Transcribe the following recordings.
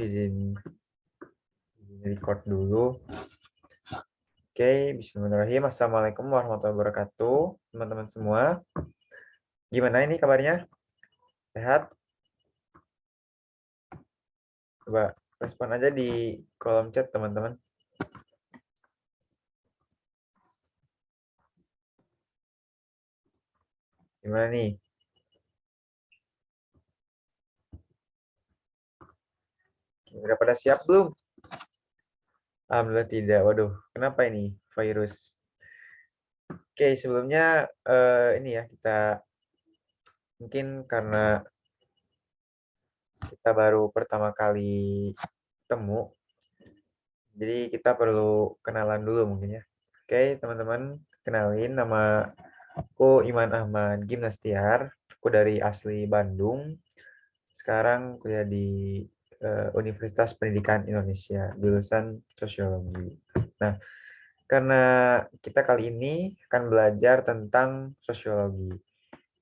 izin record dulu. Oke, bismillahirrahmanirrahim. Assalamualaikum warahmatullahi wabarakatuh, teman-teman semua. Gimana ini kabarnya? Sehat? Coba respon aja di kolom chat, teman-teman. Gimana nih? Udah pada siap belum? Alhamdulillah tidak. Waduh, kenapa ini virus? Oke, sebelumnya ini ya, kita mungkin karena kita baru pertama kali ketemu, jadi kita perlu kenalan dulu mungkin ya. Oke, teman-teman, kenalin, nama aku Iman Ahmad Gimnastiar. Aku dari asli Bandung. Sekarang kuliah di Universitas Pendidikan Indonesia, jurusan Sosiologi. Nah, karena kita kali ini akan belajar tentang sosiologi.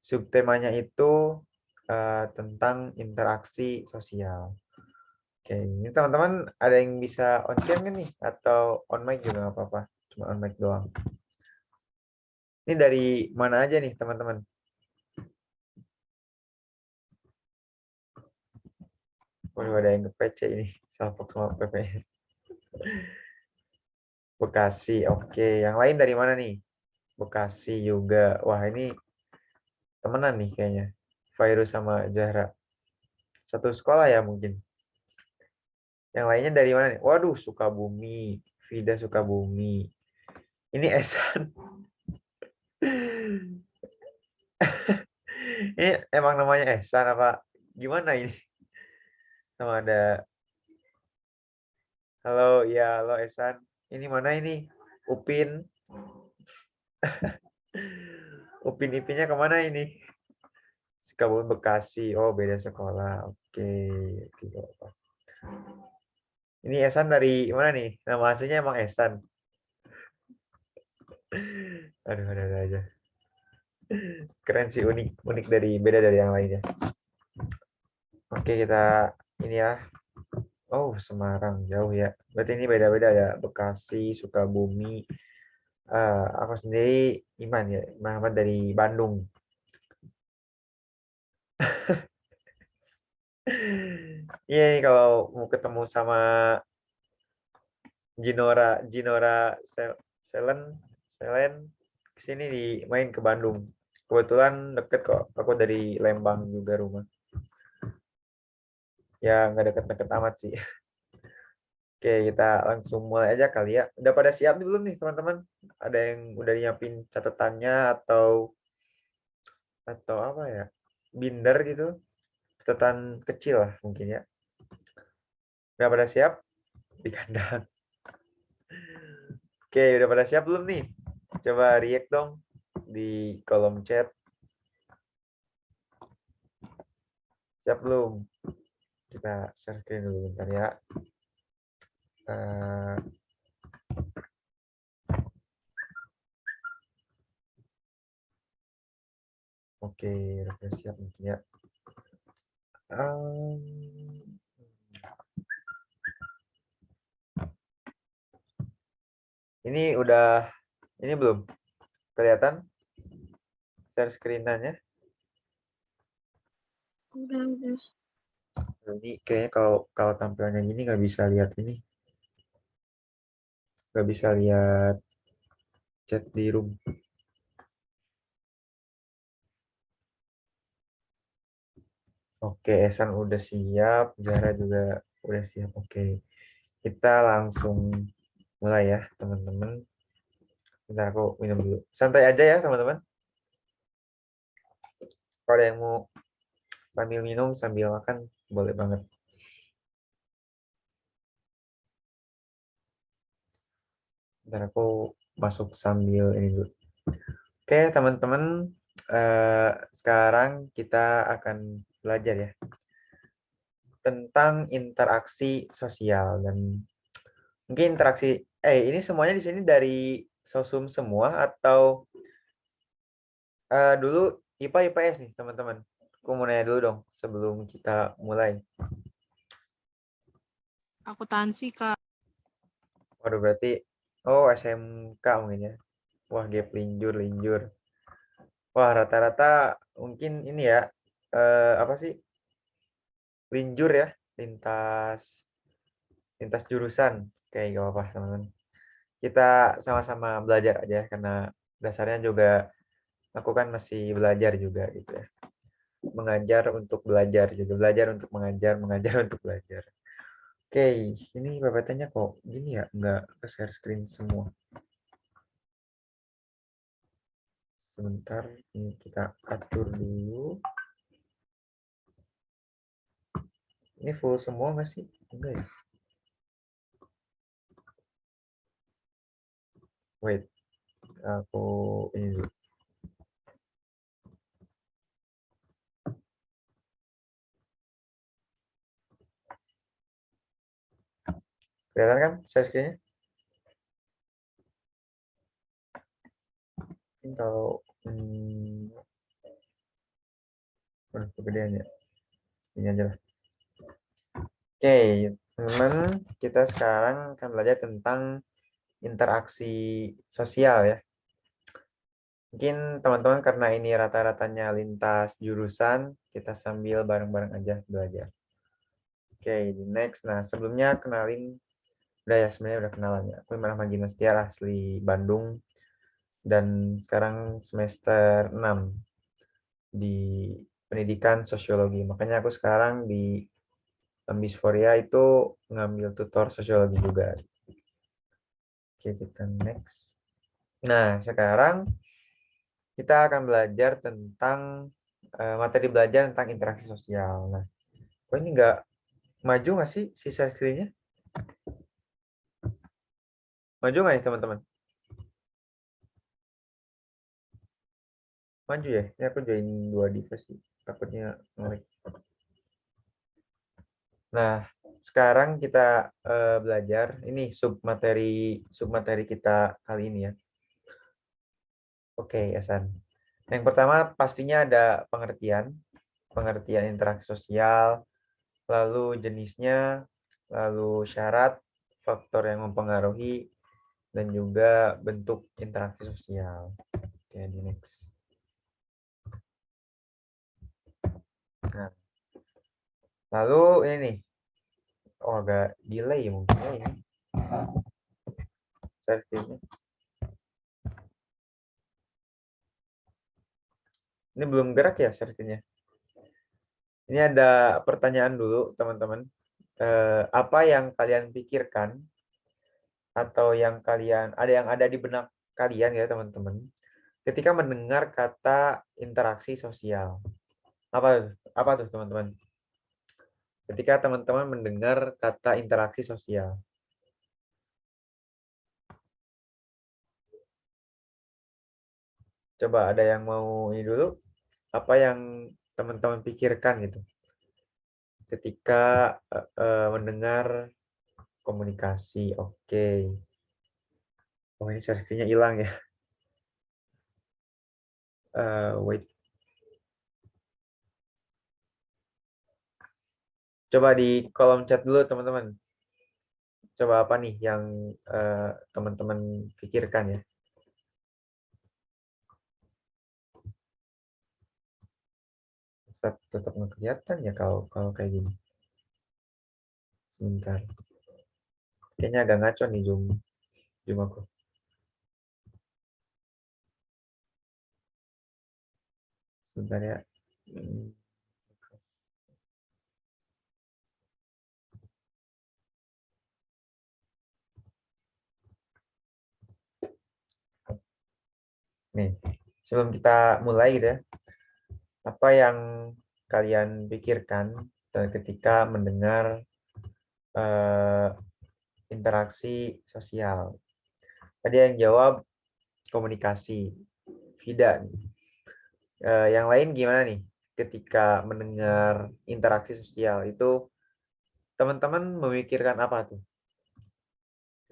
Subtemanya itu tentang interaksi sosial. Oke, ini teman-teman ada yang bisa on cam nggak nih? Atau on mic juga nggak apa-apa, cuma on mic doang. Ini dari mana aja nih teman-teman? Waduh, ada yang nge-PC ini, Salfok sama PP. Bekasi, oke. Yang lain dari mana nih? Bekasi juga. Wah, ini temenan nih kayaknya. Virus sama Zahra. Satu sekolah ya mungkin. Yang lainnya dari mana nih? Waduh, Sukabumi. Vida Sukabumi. Ini Esan. Ini emang namanya Esan apa gimana ini? Sama ada, halo, ya, halo Esan. Ini mana ini? Upin. Upin Ipinnya kemana ini? Sukabumi Bekasi. Oh, beda sekolah. Oke. Oke. Ini Esan dari mana nih? Nama aslinya emang Esan. Aduh, ada aja. Keren sih, unik, unik dari beda dari yang lainnya. Oke, kita ini ya. Oh, Semarang jauh ya. Berarti ini beda-beda ya. Bekasi, Sukabumi. Aku sendiri Iman ya, Muhammad dari Bandung. Iya nih, kalau mau ketemu sama Selen, Selen kesini di main ke Bandung. Kebetulan deket kok. Aku dari Lembang juga rumah. Ya nggak deket-deket amat sih. Oke, kita langsung mulai aja kali ya. Udah pada siap nih belum nih teman-teman? Ada yang udah nyiapin catatannya atau apa ya? Binder gitu. Catatan kecil lah mungkin ya. Udah pada siap? Di kandang. Oke, udah pada siap belum nih? Coba react dong di kolom chat. Siap belum? Kita share screen dulu bentar ya. Uh, Oke, udah siap mungkin ya. Ini belum kelihatan share screen-nya? Udah. Ini kayaknya kalau tampilannya gini nggak bisa lihat ini, nggak bisa lihat chat di room. Oke, Esan udah siap, Zara juga udah siap. Oke, kita langsung mulai ya teman-teman. Bentar aku minum dulu. Santai aja ya teman-teman. Kalau ada yang mau sambil minum sambil makan boleh banget. Bentar aku masuk sambil ini dulu. Oke teman-teman, sekarang kita akan belajar ya tentang interaksi sosial. Dan mungkin interaksi ini semuanya di sini dari sosum semua atau dulu IPA IPS nih teman-teman. Aku mau nanya dulu dong sebelum kita mulai. Akuntansi, Kak. Waduh, berarti SMK mungkin ya. Wah, gap linjur. Wah, rata-rata mungkin ini ya, apa sih? Linjur ya, lintas jurusan. Oke, gak apa-apa, teman-teman. Kita sama-sama belajar aja karena dasarnya juga aku kan masih belajar juga gitu ya. Mengajar untuk belajar juga, belajar untuk mengajar, mengajar untuk belajar. Oke, ini PPT-nya kok gini ya, nggak ke share screen semua. Sebentar, ini kita atur dulu. Ini full semua nggak sih? Enggak ya? Wait, aku ini dulu. Kelihatan kan share screen-nya? Ini kalau kegedean ya. Ini aja lah. Oke, teman-teman, kita sekarang akan belajar tentang interaksi sosial ya. Mungkin teman-teman karena ini rata-ratanya lintas jurusan, kita sambil bareng-bareng aja belajar. Oke, next. Nah, sebelumnya kenalin, udah ya sebenarnya udah kenalan ya. Aku Imran Magina Setiar, asli Bandung, dan sekarang semester 6 di pendidikan sosiologi. Makanya aku sekarang di Ambisforia itu ngambil tutor sosiologi juga. Oke, kita next. Nah, sekarang kita akan belajar tentang materi belajar tentang interaksi sosial. Nah, kok ini nggak maju nggak sih si share screen-nya? Maju nggak nih teman-teman? Maju ya? Ini aku join dua device sih. Takutnya ngelag. Nah, sekarang kita belajar ini sub materi kita kali ini ya. Oke, Esan. Yang pertama pastinya ada pengertian interaksi sosial, lalu jenisnya, lalu syarat, faktor yang mempengaruhi, dan juga bentuk interaksi sosial. Oke, di next. Nah, lalu ini nih, agak delay mungkin ya ini. Share screen-nya. Ini belum gerak ya share screen-nya. Ini ada pertanyaan dulu teman-teman. Apa yang kalian pikirkan atau yang ada di benak kalian ya teman-teman ketika mendengar kata interaksi sosial? Apa tuh teman-teman? Ketika teman-teman mendengar kata interaksi sosial. Coba ada yang mau ini dulu? Apa yang teman-teman pikirkan gitu ketika mendengar komunikasi? Oke. Oh, ini share screen-nya hilang ya. Wait. Coba di kolom chat dulu teman-teman. Coba apa nih yang teman-teman pikirkan ya? Tetap nggak kelihatan ya kalau kalau kayak gini. Sebentar. Kayaknya agak ngaco nih zoom aku. Sebentar ya. Nih, sebelum kita mulai gitu ya. Apa yang kalian pikirkan ketika mendengar eh, interaksi sosial? Tadi yang jawab komunikasi. Vida. Yang lain gimana nih? Ketika mendengar interaksi sosial itu teman-teman memikirkan apa tuh?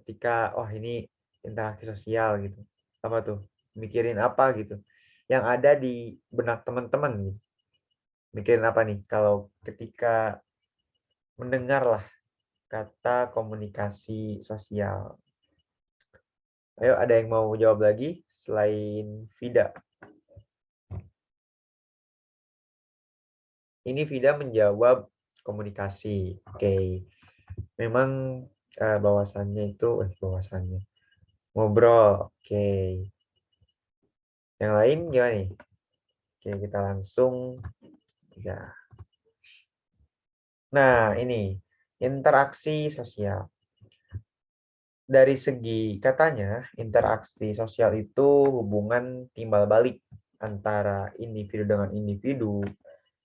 Ketika ini interaksi sosial gitu. Apa tuh? Mikirin apa gitu? Yang ada di benak teman-teman gitu. Mikirin apa nih? Kalau ketika mendengar lah kata komunikasi sosial? Ayo, ada yang mau jawab lagi selain Vida? Ini Vida menjawab komunikasi. Oke. Memang bahwasannya itu bahwasannya ngobrol. Oke. Yang lain gimana nih? Oke, kita langsung ya. Nah, ini interaksi sosial. Dari segi katanya, interaksi sosial itu hubungan timbal balik antara individu dengan individu,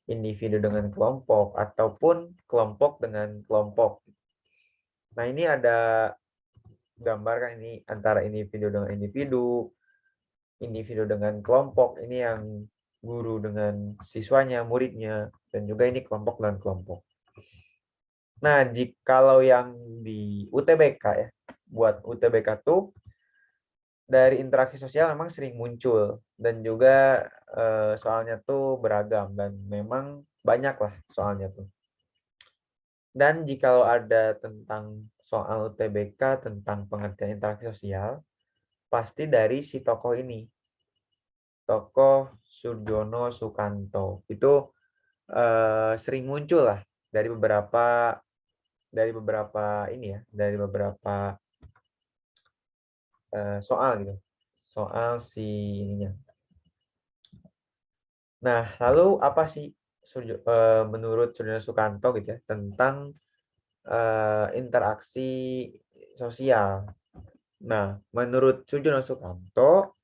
individu dengan kelompok, ataupun kelompok dengan kelompok. Nah, ini ada gambar kan, ini antara individu dengan individu, individu dengan kelompok, ini yang guru dengan siswanya, muridnya, dan juga ini kelompok dan kelompok. Nah, jikalau yang di UTBK ya, buat UTBK tuh dari interaksi sosial memang sering muncul dan juga soalnya tuh beragam dan memang banyak lah soalnya tuh. Dan jikalau ada tentang soal UTBK tentang pengertian interaksi sosial, pasti dari si tokoh ini, tokoh Surjono Sukanto. Itu sering muncul lah dari beberapa ini ya, dari beberapa soal gitu, soal si ininya. Nah, lalu apa sih menurut Surjono Sukanto gitu ya tentang interaksi sosial? Nah, menurut Surjono Sukanto,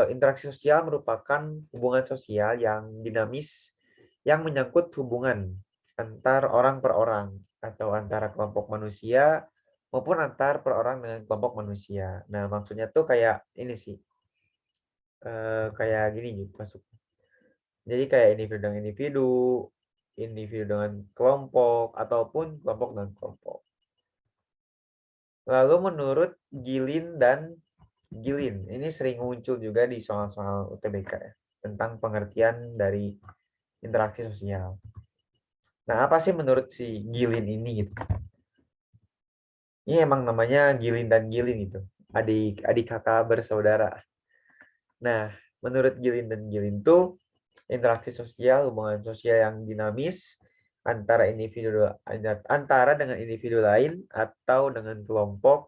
interaksi sosial merupakan hubungan sosial yang dinamis yang menyangkut hubungan antar orang per orang atau antara kelompok manusia maupun antar per orang dengan kelompok manusia. Nah, maksudnya tuh kayak ini sih, kayak gini gitu masuk. Jadi kayak individu dengan individu, individu dengan kelompok, ataupun kelompok dengan kelompok. Lalu menurut Gilin dan Gilin, ini sering muncul juga di soal-soal UTBK ya, tentang pengertian dari interaksi sosial. Nah, apa sih menurut si Gilin ini gitu? Ini emang namanya Gilin dan Gilin itu, adik kakak bersaudara. Nah, menurut Gilin dan Gilin tuh interaksi sosial, hubungan sosial yang dinamis antara dengan individu lain atau dengan kelompok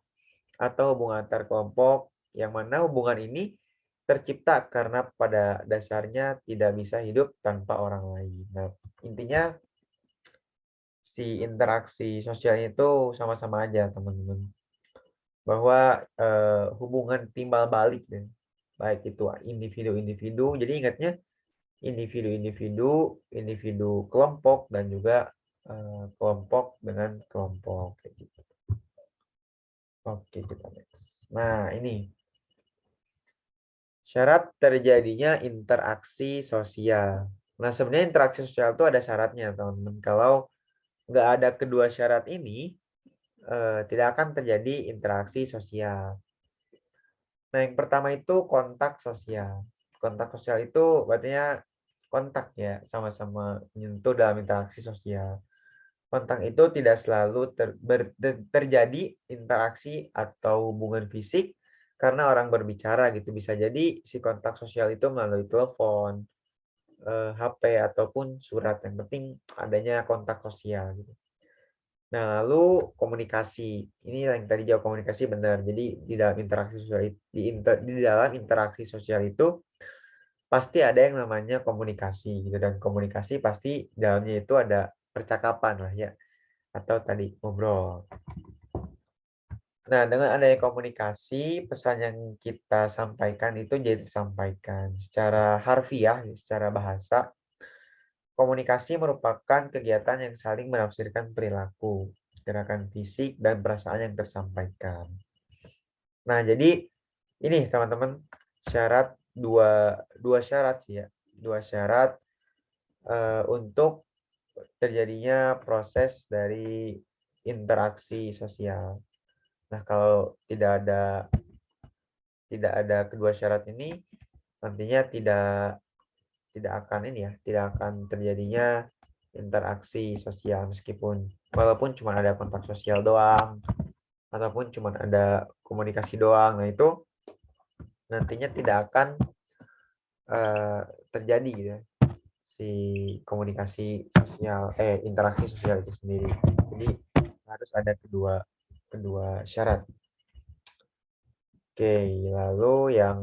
atau hubungan antar kelompok yang mana hubungan ini tercipta karena pada dasarnya tidak bisa hidup tanpa orang lain. Nah, intinya si interaksi sosialnya itu sama-sama aja, teman-teman. Bahwa hubungan timbal balik ya. Baik itu individu-individu. Jadi ingatnya individu-individu, individu kelompok dan juga kelompok dengan kelompok kayak gitu. Oke, kita next. Nah, ini syarat terjadinya interaksi sosial. Nah, sebenarnya interaksi sosial itu ada syaratnya, teman-teman. Kalau nggak ada kedua syarat ini, tidak akan terjadi interaksi sosial. Nah, yang pertama itu kontak sosial. Kontak sosial itu artinya kontak ya, sama-sama menyentuh dalam interaksi sosial. Kontak itu tidak selalu terjadi interaksi atau hubungan fisik karena orang berbicara gitu. Bisa jadi si kontak sosial itu melalui telepon, HP ataupun surat. Yang penting adanya kontak sosial gitu. Nah, lalu komunikasi. Ini yang tadi jawab komunikasi benar. Jadi di dalam interaksi sosial di dalam interaksi sosial itu pasti ada yang namanya komunikasi gitu, dan komunikasi pasti dalamnya itu ada percakapan lah ya, atau tadi ngobrol. Nah, dengan adanya komunikasi, pesan yang kita sampaikan itu jadi disampaikan secara harfiah, secara bahasa. Komunikasi merupakan kegiatan yang saling menafsirkan perilaku, gerakan fisik, dan perasaan yang tersampaikan. Nah, jadi ini teman-teman syarat dua syarat sih ya, dua syarat untuk terjadinya proses dari interaksi sosial. Nah, kalau tidak ada kedua syarat ini, nantinya tidak akan ini ya, tidak akan terjadinya interaksi sosial meskipun walaupun cuma ada kontak sosial doang ataupun cuma ada komunikasi doang. Nah, itu nantinya tidak akan terjadi ya si komunikasi sosial interaksi sosial itu sendiri. Jadi harus ada kedua syarat. Oke, lalu yang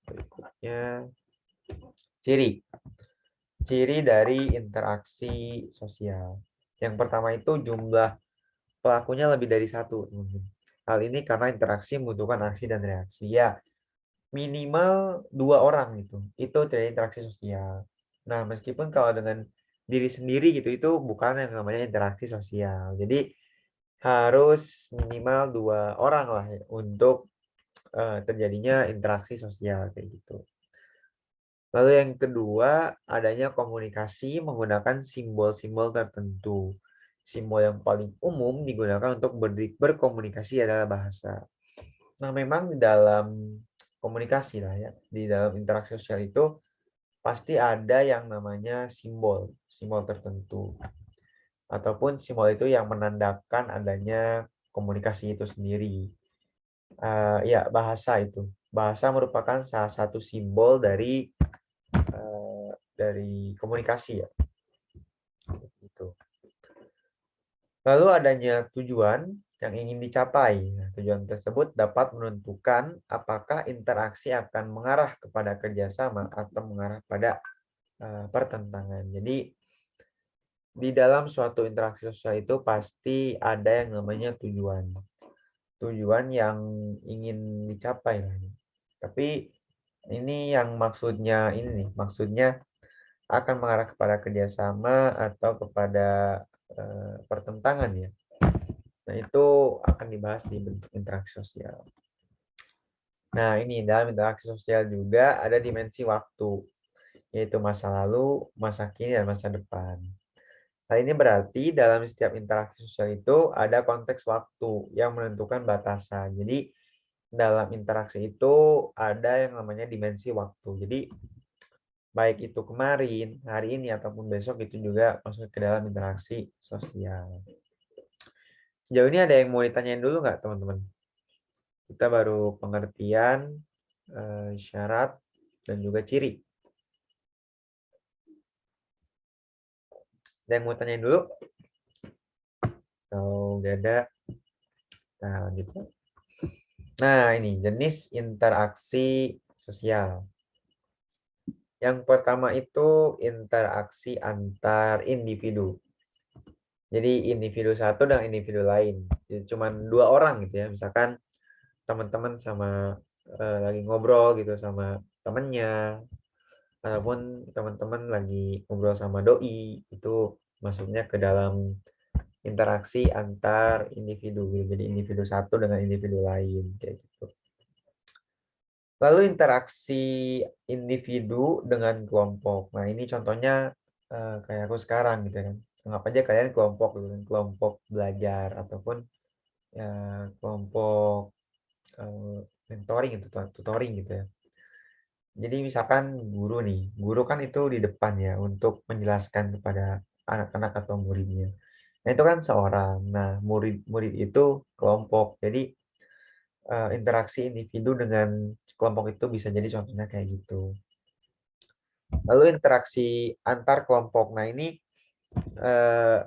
berikutnya ciri. Ciri dari interaksi sosial. Yang pertama itu jumlah pelakunya lebih dari satu. Hal ini karena interaksi membutuhkan aksi dan reaksi. Ya, minimal 2 orang gitu. Itu dari interaksi sosial. Nah, meskipun kalau dengan diri sendiri gitu, itu bukan yang namanya interaksi sosial. Jadi, harus minimal 2 orang lah ya, untuk terjadinya interaksi sosial kayak gitu. Lalu yang kedua, adanya komunikasi menggunakan simbol-simbol tertentu. Simbol yang paling umum digunakan untuk berkomunikasi adalah bahasa. Nah, memang di dalam komunikasi lah ya, di dalam interaksi sosial itu pasti ada yang namanya simbol, simbol tertentu. Ataupun simbol itu yang menandakan adanya komunikasi itu sendiri. Ya, bahasa itu. Bahasa merupakan salah satu simbol dari komunikasi ya. Gitu. Lalu adanya tujuan yang ingin dicapai. Nah, tujuan tersebut dapat menentukan apakah interaksi akan mengarah kepada kerjasama atau mengarah pada pertentangan. Jadi di dalam suatu interaksi sosial itu pasti ada yang namanya tujuan. Tujuan yang ingin dicapai. Tapi ini yang maksudnya ini nih, maksudnya akan mengarah kepada kerjasama atau kepada pertentangan ya. Nah, itu akan dibahas di bentuk interaksi sosial. Nah, ini dalam interaksi sosial juga ada dimensi waktu, yaitu masa lalu, masa kini, dan masa depan. Hal ini berarti dalam setiap interaksi sosial itu ada konteks waktu yang menentukan batasan. Jadi, dalam interaksi itu ada yang namanya dimensi waktu. Jadi, baik itu kemarin, hari ini, ataupun besok itu juga masuk ke dalam interaksi sosial. Sejauh ini ada yang mau ditanyain dulu nggak, teman-teman? Kita baru pengertian, syarat, dan juga ciri. Ada yang mau tanyain dulu? Kalau nggak ada, nah lanjut. Nah, ini jenis interaksi sosial. Yang pertama itu interaksi antar individu. Jadi individu satu dan individu lain. Jadi cuma 2 orang gitu ya. Misalkan teman-teman sama lagi ngobrol gitu sama temennya, ataupun teman-teman lagi ngobrol sama doi, itu masuknya ke dalam interaksi antar individu. Jadi individu satu dengan individu lain kayak gitu. Lalu interaksi individu dengan kelompok. Nah, ini contohnya kayak aku sekarang gitu kan. Anggap aja kalian kelompok gitu kan, kelompok belajar ataupun ya, kelompok mentoring itu tutoring gitu ya. Jadi misalkan guru nih, guru kan itu di depan ya untuk menjelaskan kepada anak-anak atau muridnya. Nah, itu kan seorang. Nah, murid-murid itu kelompok. Jadi interaksi individu dengan kelompok itu bisa jadi contohnya kayak gitu. Lalu interaksi antar kelompok. Nah, ini eh,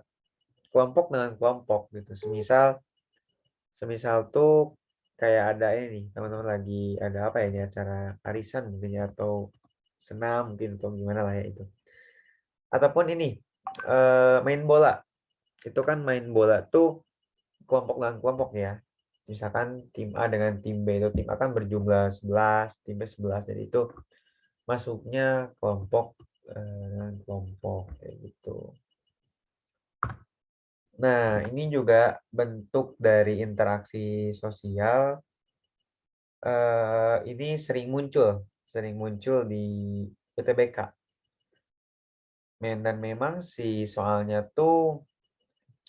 kelompok dengan kelompok gitu. Semisal tuh kayak ada ini nih, teman-teman lagi ada apa ya ini acara arisan mungkin ya atau senam mungkin atau gimana lah ya itu. Ataupun ini main bola. Itu kan main bola tuh kelompok dengan kelompok ya. Misalkan tim A dengan tim B itu tim A kan berjumlah 11, tim B 11. Jadi itu masuknya kelompok dengan kelompok kayak gitu. Nah, ini juga bentuk dari interaksi sosial ini sering muncul di UTBK. Dan memang si soalnya tuh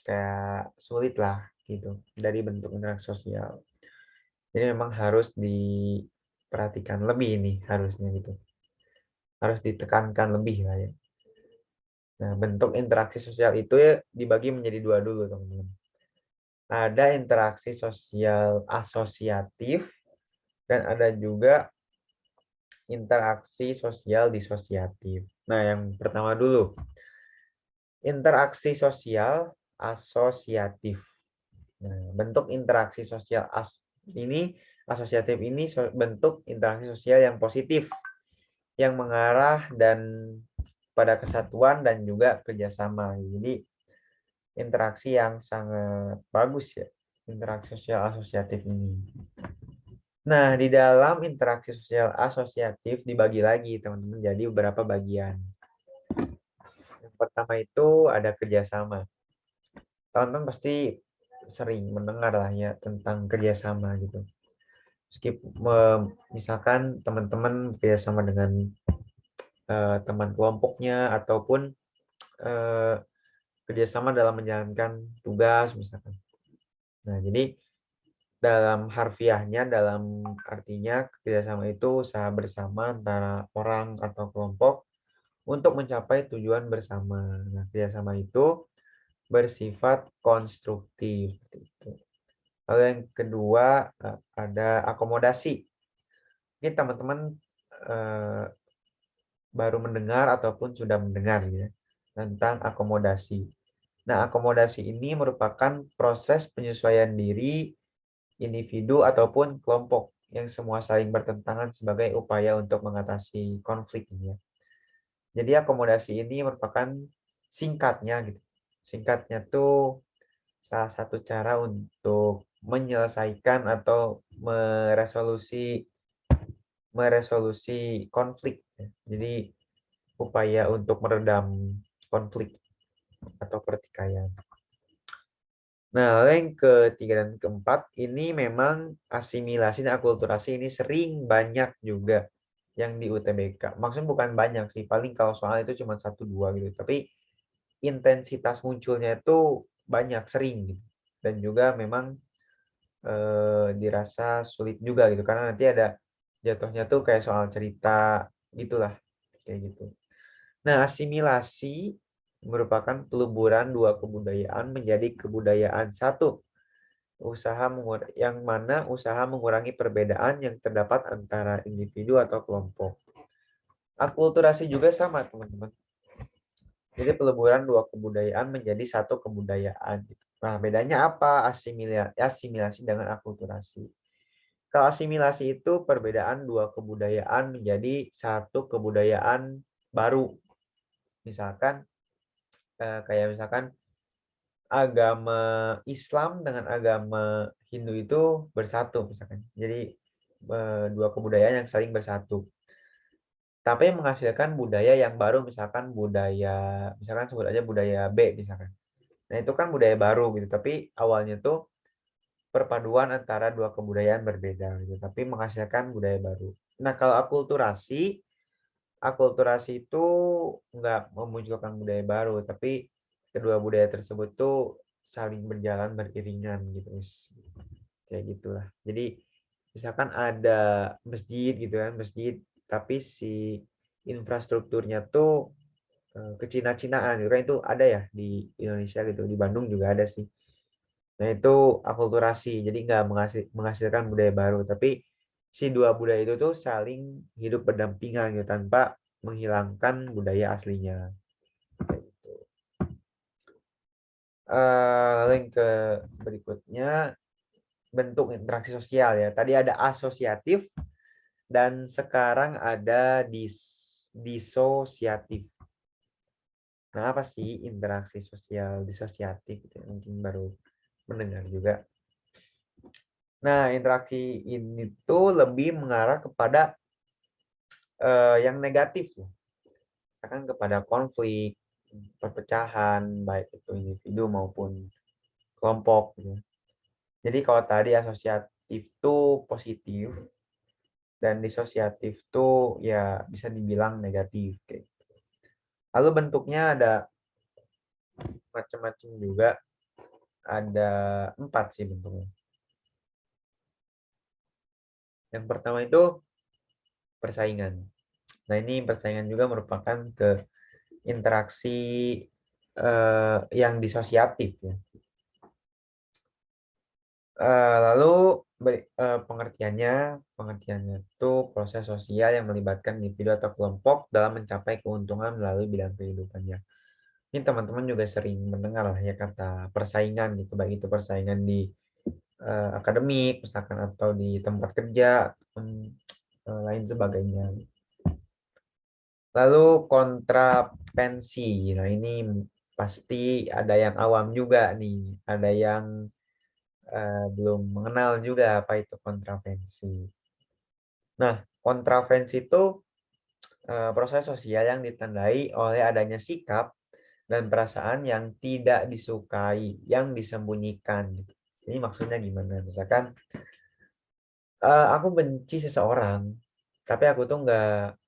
kayak sulit lah gitu dari bentuk interaksi sosial. Jadi memang harus diperhatikan lebih ini harusnya gitu. Harus ditekankan lebih lah ya. Nah, bentuk interaksi sosial itu ya dibagi menjadi dua dulu, teman-teman. Ada interaksi sosial asosiatif dan ada juga interaksi sosial disosiatif. Nah, yang pertama dulu, interaksi sosial asosiatif. Nah, bentuk interaksi sosial asosiatif ini bentuk interaksi sosial yang positif, yang mengarah dan pada kesatuan dan juga kerjasama. Jadi interaksi yang sangat bagus ya, interaksi sosial asosiatif ini. Nah, di dalam interaksi sosial asosiatif dibagi lagi teman-teman jadi beberapa bagian. Yang pertama itu ada kerjasama. Teman-teman pasti sering mendengar lah ya tentang kerjasama gitu. Misalkan teman-teman kerjasama dengan teman kelompoknya ataupun kerjasama dalam menjalankan tugas misalkan. Nah, jadi dalam harfiahnya, dalam artinya kerjasama itu usaha bersama antara orang atau kelompok untuk mencapai tujuan bersama. Nah, kerjasama itu bersifat konstruktif. Lalu yang kedua ada akomodasi. Mungkin teman-teman baru mendengar ataupun sudah mendengar ya tentang akomodasi. Nah, akomodasi ini merupakan proses penyesuaian diri individu ataupun kelompok yang semua saling bertentangan sebagai upaya untuk mengatasi konflik ya. Jadi akomodasi ini merupakan singkatnya gitu. Singkatnya tuh salah satu cara untuk menyelesaikan atau meresolusi konflik. Jadi upaya untuk meredam konflik atau pertikaian. Nah, yang ketiga dan keempat ini memang asimilasi dan akulturasi ini sering banyak juga yang di UTBK. Maksudnya bukan banyak sih, paling kalau soal itu cuma 1-2 gitu. Tapi intensitas munculnya itu banyak, sering gitu. Dan juga memang dirasa sulit juga gitu karena nanti ada jatuhnya tuh kayak soal cerita gitulah kayak gitu. Nah, asimilasi merupakan peluburan dua kebudayaan menjadi kebudayaan satu. Yang mana usaha mengurangi perbedaan yang terdapat antara individu atau kelompok. Akulturasi juga sama, teman-teman. Jadi peluburan dua kebudayaan menjadi satu kebudayaan. Nah, bedanya apa asimilasi dengan akulturasi? Kalau asimilasi itu perbedaan dua kebudayaan menjadi satu kebudayaan baru. Misalkan kayak misalkan agama Islam dengan agama Hindu itu bersatu misalkan. Jadi dua kebudayaan yang saling bersatu. Tapi menghasilkan budaya yang baru misalkan misalkan sebut aja budaya B misalkan. Nah, itu kan budaya baru gitu, tapi awalnya tuh perpaduan antara dua kebudayaan berbeda gitu, tapi menghasilkan budaya baru. Nah, kalau akulturasi itu nggak memunculkan budaya baru, tapi kedua budaya tersebut tuh saling berjalan beriringan gitu, kayak gitulah. Jadi misalkan ada masjid gitu kan, masjid tapi si infrastrukturnya tuh kecina-cinaan gitu kan, itu ada ya di Indonesia gitu, di Bandung juga ada sih. Nah, itu akulturasi, jadi nggak menghasilkan budaya baru, tapi si dua budaya itu tuh saling hidup berdampingan gitu, tanpa menghilangkan budaya aslinya. Lalu yang ke berikutnya bentuk interaksi sosial ya. Tadi ada asosiatif dan sekarang ada disosiatif. Nah, apa sih interaksi sosial disosiatif? Mungkin baru mendengar juga. Nah, interaksi ini tuh lebih mengarah kepada yang negatif ya. Akan kepada konflik, perpecahan, baik itu individu maupun kelompok gitu. Jadi kalau tadi asosiatif itu positif dan disosiatif tuh ya bisa dibilang negatif kayak. Lalu bentuknya ada macam-macam juga. Ada 4 sih bentuknya. Yang pertama itu persaingan. Nah, ini persaingan juga merupakan interaksi yang disosiatif ya. Lalu pengertiannya itu proses sosial yang melibatkan individu atau kelompok dalam mencapai keuntungan melalui bidang kehidupannya. Ini teman-teman juga sering mendengar lah ya kata persaingan gitu, baik itu persaingan di akademik misalkan atau di tempat kerja lain sebagainya. Lalu kontrapensi. Nah, ini pasti ada yang awam juga nih, ada yang belum mengenal juga apa itu kontravensi. Nah, kontravensi itu proses sosial yang ditandai oleh adanya sikap dan perasaan yang tidak disukai, yang disembunyikan. Ini maksudnya gimana? Misalkan aku benci seseorang, tapi aku tuh nggak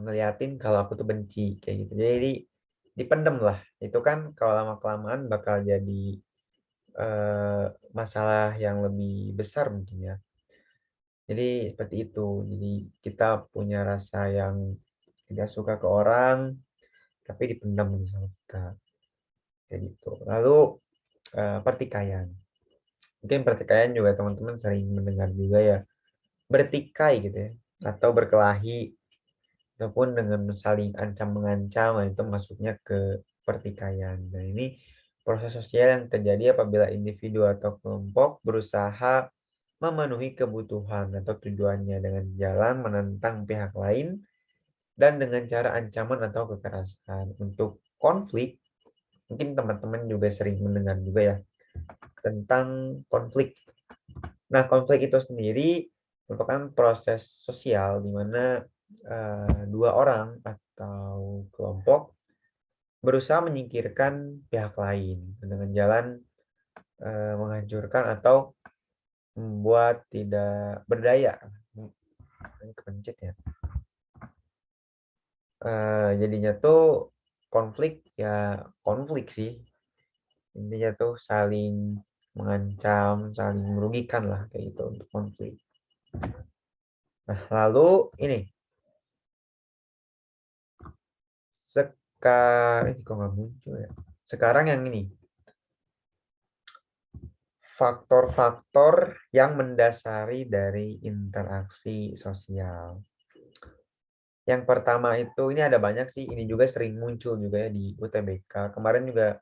ngeliatin kalau aku tuh benci kayak gitu. Jadi dipendem lah. Itu kan kalau lama-kelamaan bakal jadi masalah yang lebih besar mungkin ya. Jadi seperti itu. Jadi kita punya rasa yang tidak suka ke orang, tapi dipendam sama kita. Kayak gitu. Lalu pertikaian. Mungkin pertikaian juga teman-teman sering mendengar juga ya. Bertikai gitu ya. Atau berkelahi. Ataupun dengan saling ancam-mengancam. Nah, itu masuknya ke pertikaian. Nah ini proses sosial yang terjadi apabila individu atau kelompok berusaha memenuhi kebutuhan atau tujuannya dengan jalan menentang pihak lain dan dengan cara ancaman atau kekerasan. Untuk konflik, mungkin teman-teman juga sering mendengar juga ya tentang konflik. Nah, konflik itu sendiri merupakan proses sosial di mana dua orang atau kelompok berusaha menyingkirkan pihak lain dengan jalan menghancurkan atau membuat tidak berdaya. Ini kepencet ya. Jadinya tuh konflik ya konflik sih. Intinya tuh saling mengancam, saling merugikan lah kayak gitu untuk konflik. Nah, lalu ini sekarang ini kok nggak muncul ya. Sekarang yang ini faktor-faktor yang mendasari dari interaksi sosial. Yang pertama itu ini ada banyak sih, ini juga sering muncul juga ya di UTBK. Kemarin juga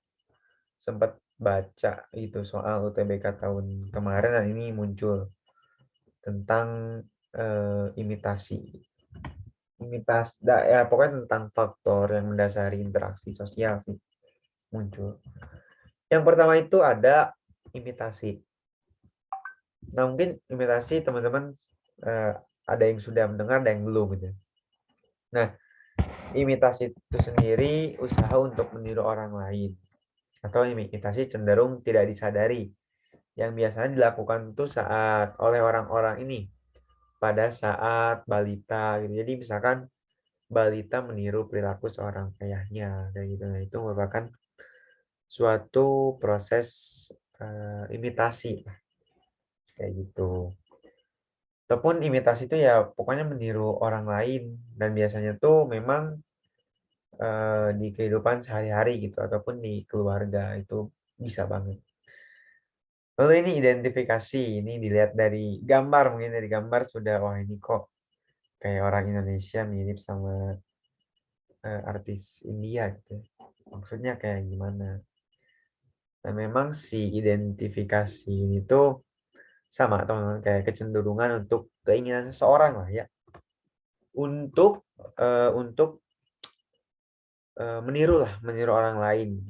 sempat baca itu soal UTBK tahun kemarin dan ini muncul tentang imitasi. Ya pokoknya tentang faktor yang mendasari interaksi sosial sih muncul. Yang pertama itu ada imitasi. Nah, mungkin imitasi teman-teman ada yang sudah mendengar, ada yang belum gitu. Nah, imitasi itu sendiri usaha untuk meniru orang lain atau imitasi cenderung tidak disadari yang biasanya dilakukan tuh saat oleh orang-orang ini pada saat balita gitu. Jadi misalkan balita meniru perilaku seorang ayahnya kayak gitu. Nah, itu merupakan suatu proses imitasi kayak gitu. Ataupun imitasi itu ya pokoknya meniru orang lain dan biasanya tuh memang di kehidupan sehari-hari gitu ataupun di keluarga itu bisa banget. Lalu ini identifikasi, ini dilihat dari gambar, mungkin dari gambar sudah wah ini kok kayak orang Indonesia mirip sama artis India gitu. Maksudnya kayak gimana? Nah, memang si identifikasi ini tuh sama teman-teman kayak kecenderungan untuk keinginan seseorang lah ya untuk meniru orang lain.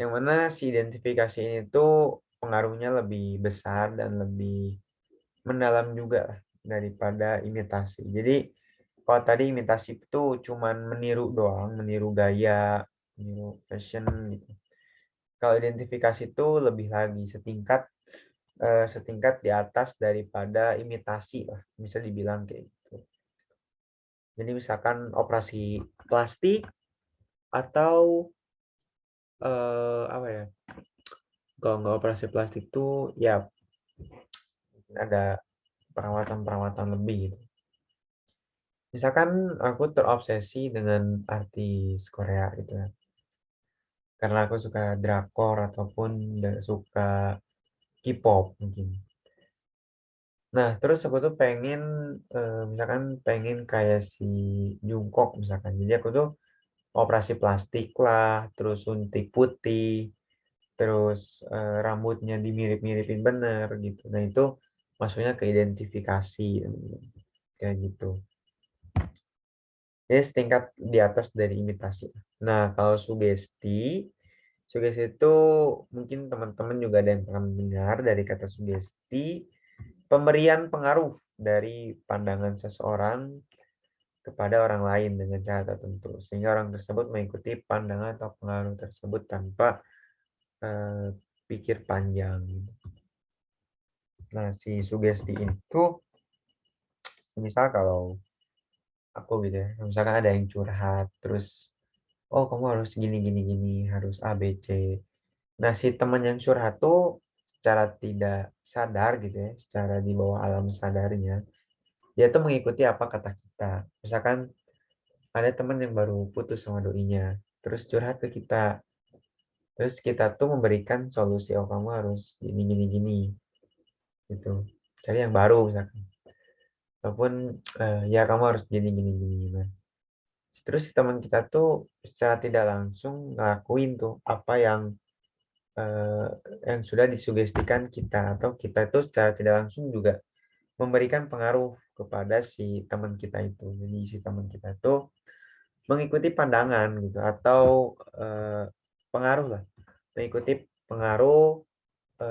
Yang mana si identifikasi ini tuh pengaruhnya lebih besar dan lebih mendalam juga daripada imitasi. Jadi kalau tadi imitasi itu cuman meniru doang, meniru gaya, meniru fashion gitu. Kalau identifikasi itu lebih lagi setingkat di atas daripada imitasi lah, bisa dibilang kayak gitu. Jadi misalkan operasi plastik atau apa ya? Kalau nggak operasi plastik tuh ya ada perawatan-perawatan lebih gitu. Misalkan aku terobsesi dengan artis Korea gitu ya. Karena aku suka drakor ataupun suka K-pop mungkin. Nah, terus aku tuh pengen misalkan pengen kayak si Jungkook misalkan. Jadi aku tuh operasi plastik lah, terus suntik putih, terus rambutnya dimirip-miripin bener gitu. Nah, itu maksudnya ke identifikasi kayak gitu. Jadi setingkat di atas dari imitasi. Nah, kalau sugesti, sugesti itu mungkin teman-teman juga ada yang pernah mendengar dari kata sugesti, pemberian pengaruh dari pandangan seseorang kepada orang lain dengan cara tertentu, sehingga orang tersebut mengikuti pandangan atau pengaruh tersebut tanpa pikir panjang. Nah, si sugesti itu, misal kalau aku gitu ya, misalkan ada yang curhat, terus oh kamu harus gini gini gini, harus A B C. Nah, si teman yang curhat tuh secara tidak sadar gitu ya, secara di bawah alam sadarnya, dia tuh mengikuti apa kata kita. Misalkan ada teman yang baru putus sama doinya, terus curhat ke kita, terus kita tuh memberikan solusi, oh kamu harus gini gini gini gitu, cari yang baru misalkan, ataupun ya kamu harus gini gini gini. Nah, terus si teman kita tuh secara tidak langsung ngelakuin tuh apa eh, yang sudah disugestikan kita, atau kita itu secara tidak langsung juga memberikan pengaruh kepada si teman kita itu. Jadi si teman kita itu mengikuti pandangan gitu, atau pengaruh lah, mengikuti pengaruh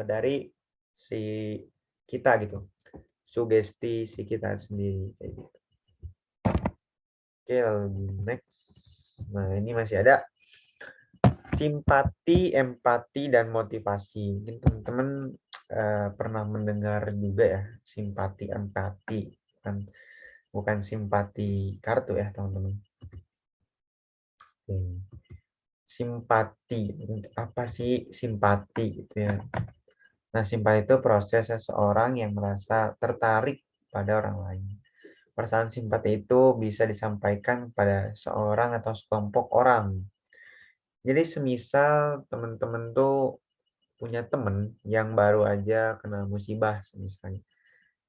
dari si kita gitu, sugesti si kita sendiri kayak gitu. Oke, lalu next. Nah, ini masih ada simpati, empati, dan motivasi. Mungkin teman-teman pernah mendengar juga ya, simpati, empati. Bukan simpati kartu ya, teman-teman. Oke. Simpati. Apa sih simpati gitu ya? Nah, simpati itu proses seseorang yang merasa tertarik pada orang lain. Perasaan simpati itu bisa disampaikan pada seorang atau sekelompok orang. Jadi semisal teman-teman tuh punya temen yang baru aja kena musibah misalnya.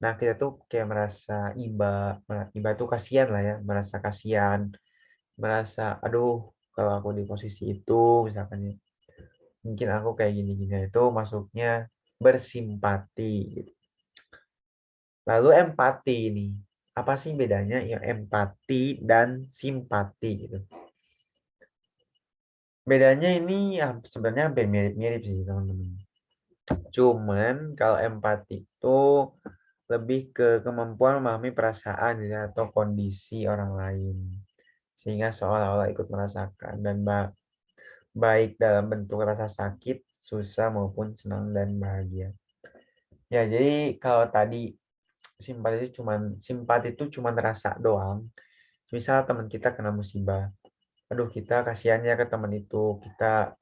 Nah, kita tuh kayak merasa iba tuh kasihan lah ya, merasa kasihan, merasa aduh kalau aku di posisi itu misalkan ya, mungkin aku kayak gini-gini, itu masuknya bersimpati gitu. Lalu empati ini, apa sih bedanya ya empati dan simpati gitu? Bedanya ini ya, sebenarnya hampir mirip-mirip sih teman-teman. Cuman kalau empati itu lebih ke kemampuan memahami perasaan ya, atau kondisi orang lain, sehingga seolah-olah ikut merasakan, dan baik dalam bentuk rasa sakit, susah maupun senang dan bahagia. Ya, jadi kalau tadi simpati itu cuman rasa doang. Misal teman kita kena musibah, aduh kita kasihannya ke teman itu, kita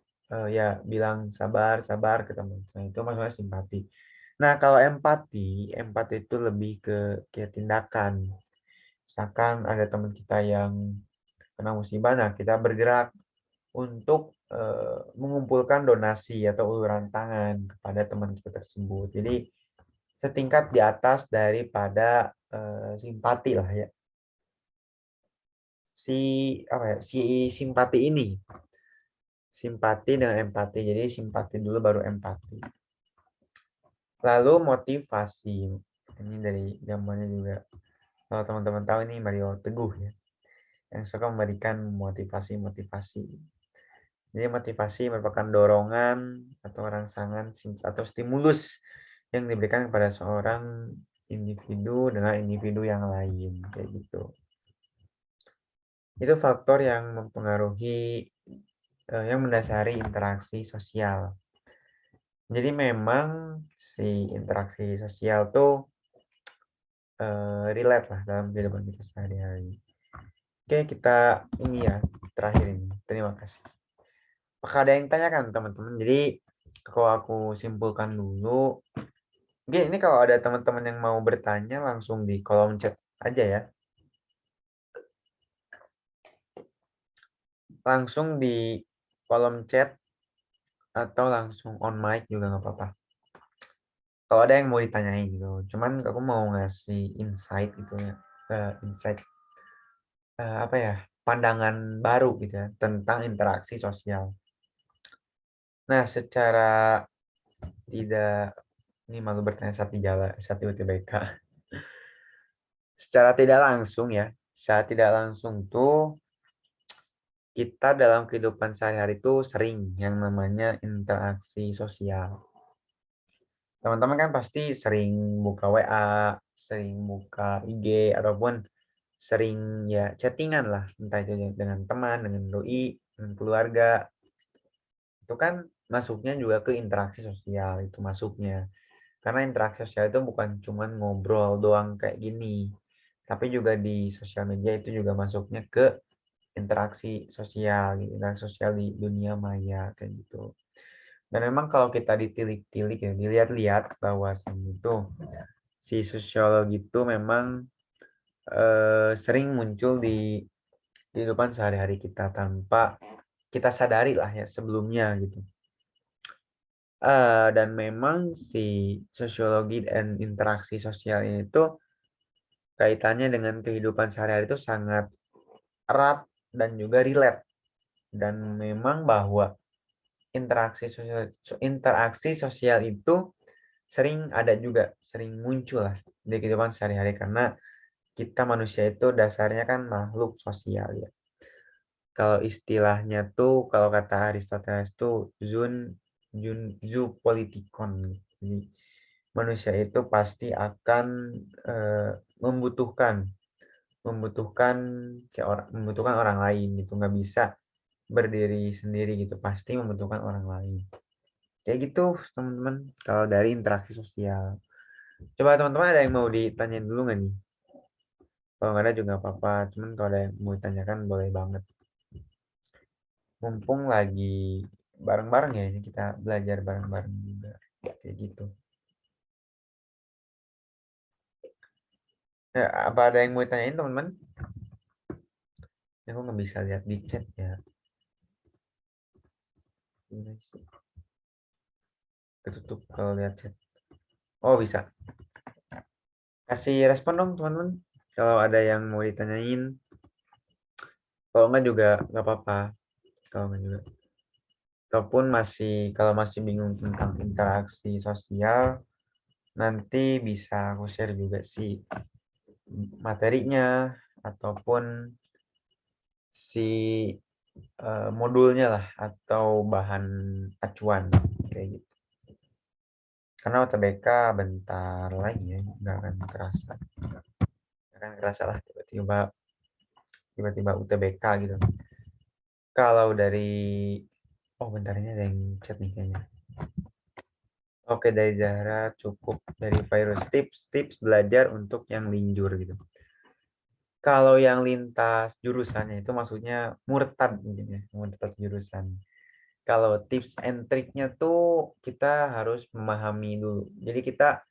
ya bilang sabar sabar ke teman. Nah, itu maksudnya simpati. Nah, kalau empati, empati itu lebih ke tindakan. Misalkan ada teman kita yang kena musibah, nah kita bergerak untuk mengumpulkan donasi atau uluran tangan kepada teman kita tersebut. Jadi setingkat di atas daripada simpati lah ya. Si apa ya? Si simpati ini, simpati dengan empati. Jadi simpati dulu baru empati. Lalu motivasi. Ini dari gambarnya juga. Kalau teman-teman tahu ini Mario Teguh ya, yang suka memberikan motivasi-motivasi. Jadi motivasi merupakan dorongan atau rangsangan atau stimulus yang diberikan kepada seorang individu dengan individu yang lain kayak gitu. Itu faktor yang mempengaruhi yang mendasari interaksi sosial. Jadi memang si interaksi sosial tuh relate lah dalam kehidupan kita sehari-hari. Oke, kita ini ya terakhir ini. Terima kasih. Apakah ada yang tanyakan teman-teman? Jadi kalau aku simpulkan dulu, mungkin ini kalau ada teman-teman yang mau bertanya langsung di kolom chat aja ya. langsung di kolom chat atau langsung on mic juga nggak apa-apa. Kalau ada yang mau ditanyain gitu. Cuman aku mau ngasih insight gitu ya. Insight apa ya? Pandangan baru gitu ya tentang interaksi sosial. Nah, secara tidak ini malu bertanya saat UTBK. Secara tidak langsung ya. Secara tidak langsung tuh kita dalam kehidupan sehari-hari itu sering yang namanya interaksi sosial. Teman-teman kan pasti sering buka WA, sering buka IG, ataupun sering ya chattingan lah, entah itu dengan teman, dengan doi, dengan keluarga. Itu kan masuknya juga ke interaksi sosial, itu masuknya. Karena interaksi sosial itu bukan cuman ngobrol doang kayak gini, tapi juga di sosial media itu juga masuknya ke interaksi sosial, gitu, interaksi sosial di dunia maya kayak gitu. Dan memang kalau kita ditilik-tilik ya, dilihat-lihat bahwa itu si sosiologi itu memang sering muncul di kehidupan sehari-hari kita tanpa kita sadari lah ya sebelumnya gitu. Dan memang si sosiologi dan interaksi sosial ini tuh kaitannya dengan kehidupan sehari-hari itu sangat erat dan juga relate. Dan memang bahwa interaksi sosial itu sering ada juga, sering muncul lah di kehidupan sehari-hari karena kita manusia itu dasarnya kan makhluk sosial ya. Kalau istilahnya tuh, kalau kata Aristoteles tuh zoopolitikon. Jadi manusia itu pasti akan membutuhkan membutuhkan membutuhkan orang lain gitu, nggak bisa berdiri sendiri gitu, pasti membutuhkan orang lain. Kayak gitu teman-teman kalau dari interaksi sosial. Coba teman-teman ada yang mau ditanyain dulu nggak nih? Kalau nggak ada juga nggak apa-apa. Cuman kalau ada yang mau ditanyakan boleh banget. Mumpung lagi bareng-bareng ya, ini kita belajar bareng-bareng juga. Kayak gitu. Ya, apa ada yang mau ditanyain teman-teman? Aku nggak bisa lihat di chat ya. Ketutup kalau lihat chat. Oh bisa. Kasih respon dong teman-teman. Kalau ada yang mau ditanyain. Kalau nggak juga nggak apa-apa. Kalau nggak juga. Ataupun kalau masih bingung tentang interaksi sosial, nanti bisa aku share juga sih materinya ataupun si modulnya lah atau bahan acuan kayak gitu. Karena UTBK bentar lagi ya, nggak akan kerasa. Nggak akan kerasa lah tiba-tiba UTBK gitu. Kalau dari bentar ini ada yang chat nih kayaknya. Oke, dari Zahra cukup dari virus tips belajar untuk yang linjur gitu. Kalau yang lintas jurusannya itu maksudnya murtad mungkin ya, murtad jurusan. Kalau tips and triknya tuh kita harus memahami dulu. Jadi kita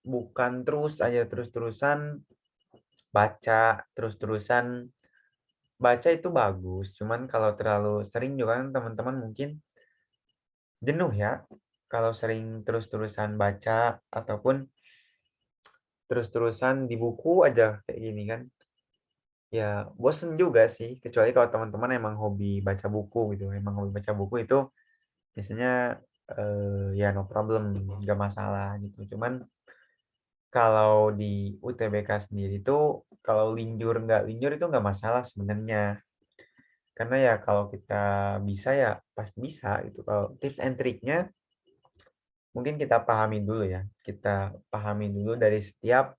bukan terus aja terus-terusan baca, terus-terusan baca itu bagus. Cuman kalau terlalu sering juga kan teman-teman mungkin jenuh ya. Kalau sering terus-terusan baca ataupun terus-terusan di buku aja kayak gini kan. Ya, bosen juga sih. Kecuali kalau teman-teman emang hobi baca buku gitu. Emang hobi baca buku itu biasanya ya no problem, nggak masalah gitu. Cuman kalau di UTBK sendiri tuh kalau linjur nggak linjur itu nggak masalah sebenarnya. Karena ya kalau kita bisa ya pasti bisa gitu. Kalau tips and triknya mungkin kita pahami dulu ya. Kita pahami dulu dari setiap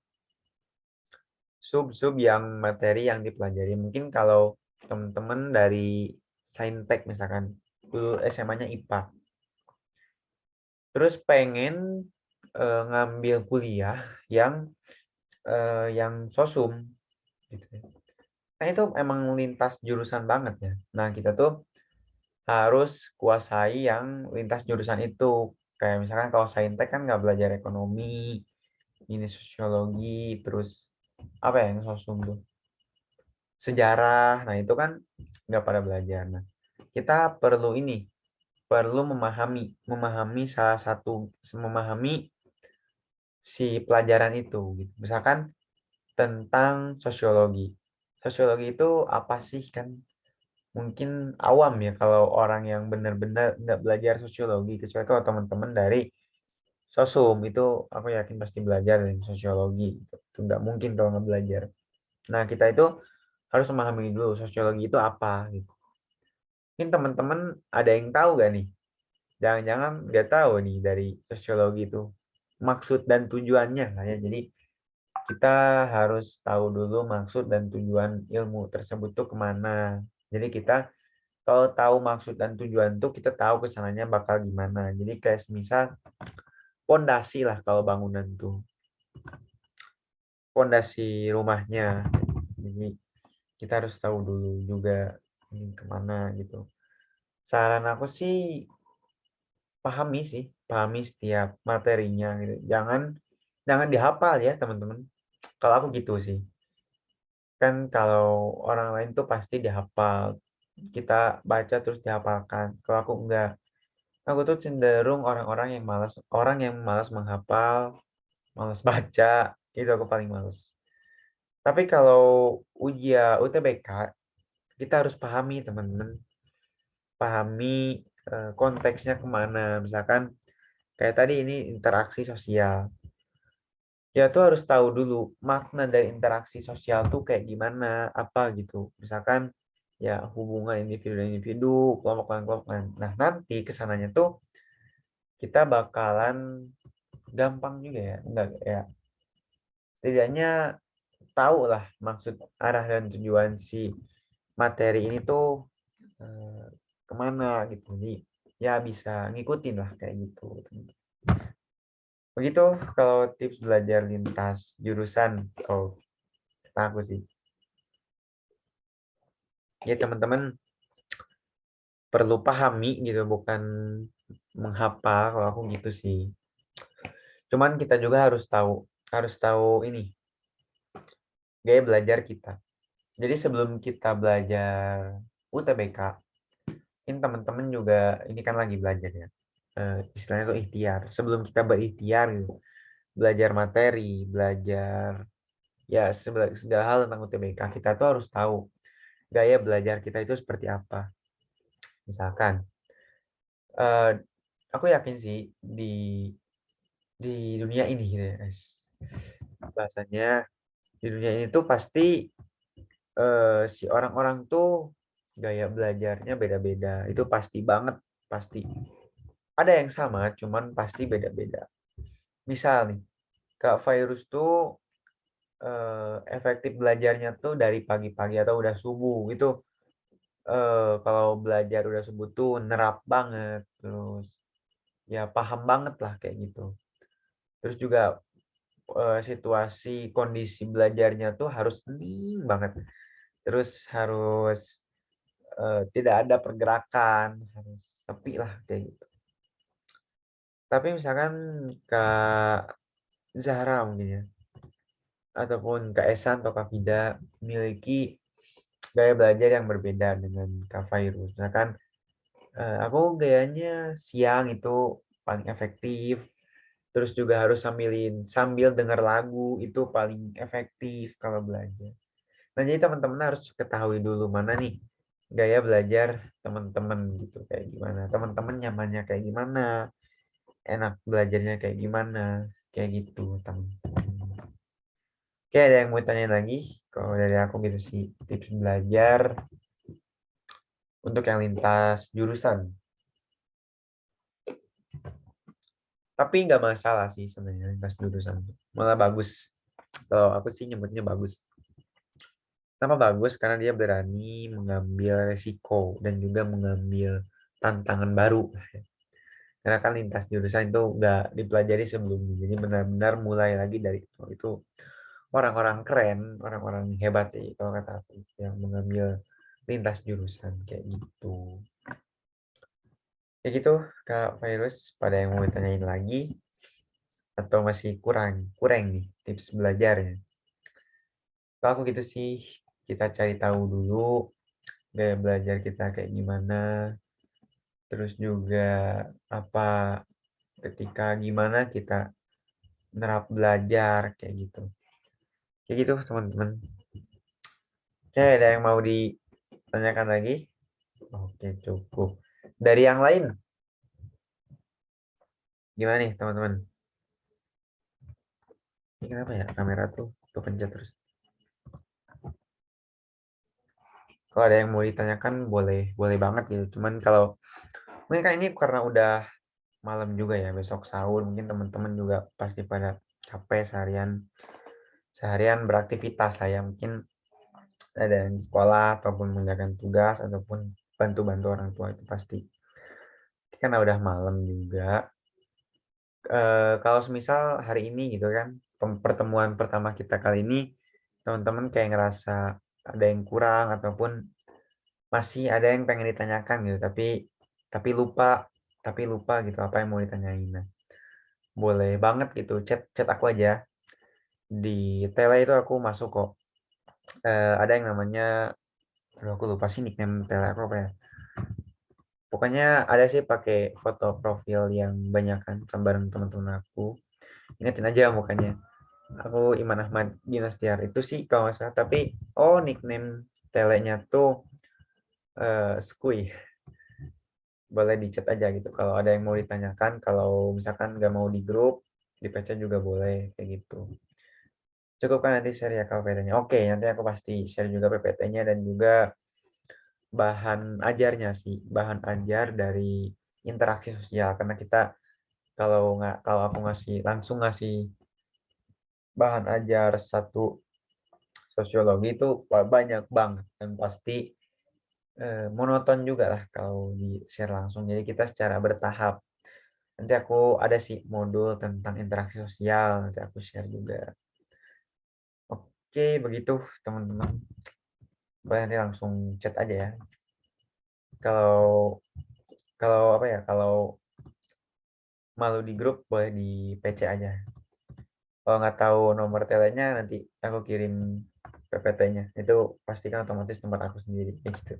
sub-sub yang materi yang dipelajari. Mungkin kalau teman-teman dari Saintek misalkan dulu SMA-nya IPA. Terus pengen ngambil kuliah yang sosum gitu ya. Nah, itu emang lintas jurusan banget ya. Nah, kita tuh harus kuasai yang lintas jurusan itu. Kayak misalkan kalau Saintek kan nggak belajar ekonomi, ini sosiologi, terus apa ya yang sosum tuh? sejarah. Nah, itu kan nggak pada belajar. Nah, kita perlu memahami memahami si pelajaran itu gitu. Misalkan tentang sosiologi. Sosiologi itu apa sih kan? Mungkin awam ya kalau orang yang benar-benar nggak belajar sosiologi, kecuali kalau teman-teman dari sosum itu aku yakin pasti belajar dari sosiologi gitu. Itu nggak mungkin kalau nggak belajar. Nah, kita itu harus memahami dulu sosiologi itu apa gitu. Mungkin teman-teman ada yang tahu gak nih? Jangan-jangan nggak tahu nih dari sosiologi itu maksud dan tujuannya lah ya. Jadi kita harus tahu dulu maksud dan tujuan ilmu tersebut tuh kemana. Jadi kita kalau tahu maksud dan tujuan tuh kita tahu kesananya bakal gimana. Jadi kayak misal pondasi lah kalau bangunan tuh. Pondasi rumahnya. Jadi kita harus tahu dulu juga ini kemana gitu. Saran aku sih pahami setiap materinya gitu. Jangan jangan dihafal ya teman-teman. Kalau aku gitu sih. Kan kalau orang lain tuh pasti dihafal. Kita baca terus dihafalkan. Kalau aku enggak. Aku tuh cenderung orang yang malas menghafal, malas baca, itu aku paling malas. Tapi kalau UTBK, kita harus pahami teman-teman, pahami konteksnya kemana. Misalkan kayak tadi ini interaksi sosial. Ya tuh harus tahu dulu makna dari interaksi sosial tuh kayak gimana, apa gitu. Misalkan ya hubungan individu dan individu, kelompok dan kelompok. Nah, nanti kesananya tuh kita bakalan gampang juga ya. Enggak ya. Setidaknya tahu lah maksud arah dan tujuan si materi ini tuh eh, kemana gitu. Jadi ya bisa ngikutin lah kayak gitu. Begitu kalau tips belajar lintas jurusan. Oh, kata aku sih. Ya teman-teman perlu pahami gitu, bukan menghafal. Kalau aku gitu sih. Cuman kita juga harus tahu ini gaya belajar kita. Jadi sebelum kita belajar UTBK, ini teman-teman juga ini kan lagi belajar ya. Istilahnya itu ikhtiar. Sebelum kita berikhtiar gitu, belajar materi, belajar ya segala hal tentang UTBK, kita tuh harus tahu gaya belajar kita itu seperti apa. Misalkan, eh, aku yakin sih di dunia ini gitu ya, guys. Bahasanya di dunia ini tuh pasti si orang-orang tuh gaya belajarnya beda-beda. Itu pasti banget, pasti. Ada yang sama, cuman pasti beda-beda. Misal nih, Kak Virus tuh efektif belajarnya tuh dari pagi-pagi atau udah subuh. Itu kalau belajar udah subuh tuh nerap banget. Terus ya paham banget lah kayak gitu. Terus juga situasi kondisi belajarnya tuh harus hening banget. Terus harus tidak ada pergerakan, harus sepi lah kayak gitu. Tapi misalkan Kak Zahra mungkin ya, ataupun Kak Esan atau Kak Fida memiliki gaya belajar yang berbeda dengan Kak Fairuz. Nah kan aku gayanya siang itu paling efektif. Terus juga harus sambil dengar lagu itu paling efektif kalau belajar. Nah, jadi teman-teman harus ketahui dulu mana nih gaya belajar teman-teman gitu kayak gimana. Teman-teman nyamannya kayak gimana, enak belajarnya kayak gimana, kayak gitu, teman-teman. Oke, ada yang mau tanya lagi? Kalau dari aku gitu sih, tips belajar untuk yang lintas jurusan. Tapi nggak masalah sih sebenarnya lintas jurusan. Malah bagus. Kalau aku sih nyebutnya bagus. Kenapa bagus? Karena dia berani mengambil resiko dan juga mengambil tantangan baru. Karena kan lintas jurusan itu nggak dipelajari sebelumnya. Jadi benar-benar mulai lagi dari itu. Itu orang-orang keren, orang-orang hebat sih kalau kata aku yang mengambil lintas jurusan kayak gitu. Ya gitu, Kak Virus, pada yang mau ditanyain lagi atau masih kurang kurang nih tips belajarnya. Kalau aku gitu sih, kita cari tahu dulu gaya belajar kita kayak gimana, terus juga apa ketika gimana kita nerap belajar kayak gitu. Kayak gitu teman-teman. Oke, ada yang mau ditanyakan lagi? Oke, cukup. Dari yang lain, gimana nih teman-teman? Ini kenapa ya kamera tuh kepencet terus? Kalau ada yang mau ditanyakan boleh banget gitu. Cuman kalau mungkin kan ini karena udah malam juga ya, besok sahur, mungkin teman-teman juga pasti pada capek seharian beraktivitas lah ya, mungkin ada yang di sekolah ataupun mengerjakan tugas ataupun bantu-bantu orang tua itu pasti. Karena udah malam juga. Kalau semisal hari ini gitu kan, pertemuan pertama kita kali ini, teman-teman kayak ngerasa ada yang kurang ataupun masih ada yang pengen ditanyakan gitu, tapi lupa gitu apa yang mau ditanyain. Nah, boleh banget gitu chat aku aja. Di Tele itu aku masuk kok. Ada yang namanya, aduh aku lupa sih nickname Tele aku apa ya. Pokoknya ada sih pakai foto profil yang banyak kan bareng teman-teman aku. Ingetin aja mukanya. Aku Iman Ahmad Dinastiar itu sih kalau nggak salah. Tapi nickname telenya tuh Skuy. Boleh di chat aja gitu. Kalau ada yang mau ditanyakan, kalau misalkan nggak mau di grup, di PC juga boleh kayak gitu. Cukup kan nanti share ya kalau PPT-nya. Oke, nanti aku pasti share juga PPT-nya dan juga bahan ajarnya sih, bahan ajar dari interaksi sosial karena kita kalau aku langsung ngasih bahan ajar satu sosiologi itu banyak banget dan pasti monoton juga lah kalau di share langsung. Jadi kita secara bertahap. Nanti aku ada sih modul tentang interaksi sosial, nanti aku share juga. Oke, begitu teman-teman. Boleh nanti langsung chat aja ya. Kalau kalau apa ya, kalau malu di grup boleh di PC aja. Kalau nggak tahu nomor telenya nanti aku kirim PPT-nya. Itu pastikan otomatis tempat aku sendiri gitu.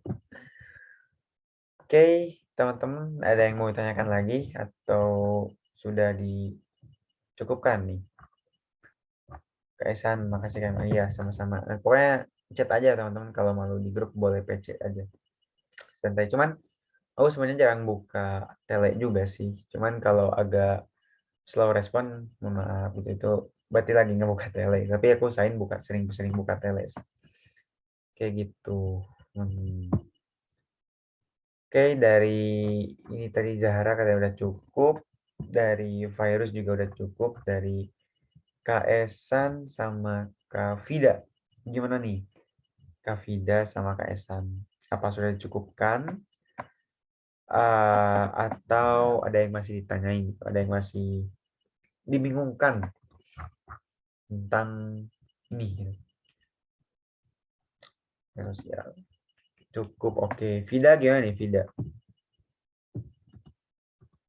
Oke, teman-teman, ada yang mau ditanyakan lagi atau sudah dicukupkan nih? Kak Esan, makasih kan. Iya, sama-sama. Nah, pokoknya chat aja teman-teman kalau malu di grup boleh PC aja. Santai. Cuman aku sebenarnya jarang buka tele juga sih. Cuman kalau agak slow respon, mohon maaf gitu itu berarti lagi nggak buka tele. Tapi aku usahain sering-sering buka tele sih. Kayak gitu. Hmm. Oke, dari ini tadi Zahra katanya udah cukup. Dari virus juga udah cukup. Dari Kak Esan sama Kak Vida. Gimana nih? Kak Vida sama Kak Esan. Apa sudah dicukupkan? Atau ada yang masih ditanyain? Ada yang masih dibingungkan tentang ini? Gitu. Terus ya cukup. Oke. Vida gimana nih Vida?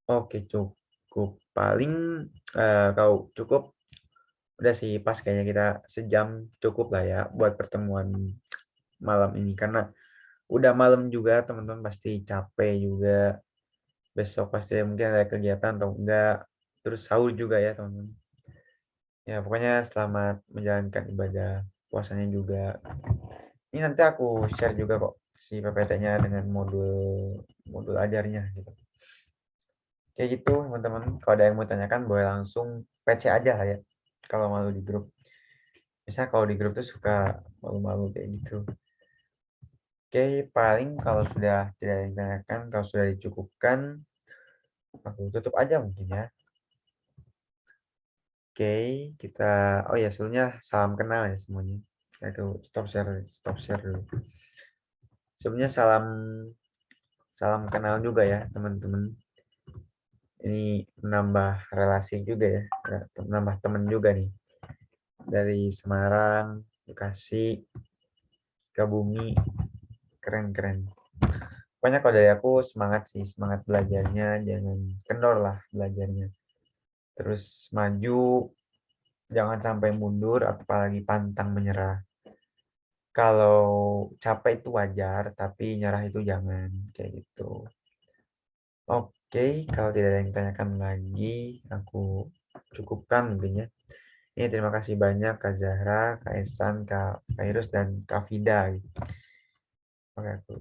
Oke, cukup. Paling kau cukup udah sih pas kayaknya kita sejam cukup lah ya buat pertemuan malam ini karena udah malam juga teman-teman pasti capek juga besok pasti mungkin ada kegiatan atau enggak terus sahur juga ya teman-teman ya pokoknya selamat menjalankan ibadah puasanya juga ini nanti aku share juga kok si PPT-nya dengan modul modul ajarnya gitu kayak gitu teman-teman kalau ada yang mau tanyakan boleh langsung PC aja lah ya kalau malu di grup misalnya kalau di grup tuh suka malu-malu kayak gitu. Oke, paling kalau sudah tidak ada yang ditanyakan, kalau sudah dicukupkan, aku tutup aja mungkin ya. Oke, kita, oh ya sebelumnya salam kenal ya semuanya. Itu stop share dulu. Sebelumnya salam salam kenal juga ya teman-teman. Ini menambah relasi juga ya, menambah teman juga nih. Dari Semarang, Bekasi, Sukabumi, keren-keren. Pokoknya kalau dari aku semangat sih, semangat belajarnya, jangan kendor lah belajarnya. Terus maju, jangan sampai mundur, apalagi pantang menyerah. kalau capek itu wajar, tapi nyerah itu jangan, kayak gitu. Oke, kalau tidak ada yang ditanyakan lagi, aku cukupkan mungkin ya. Ini terima kasih banyak Kak Zahra, Kak Esan, Kak Virus, dan Kak Vida. Oke, aku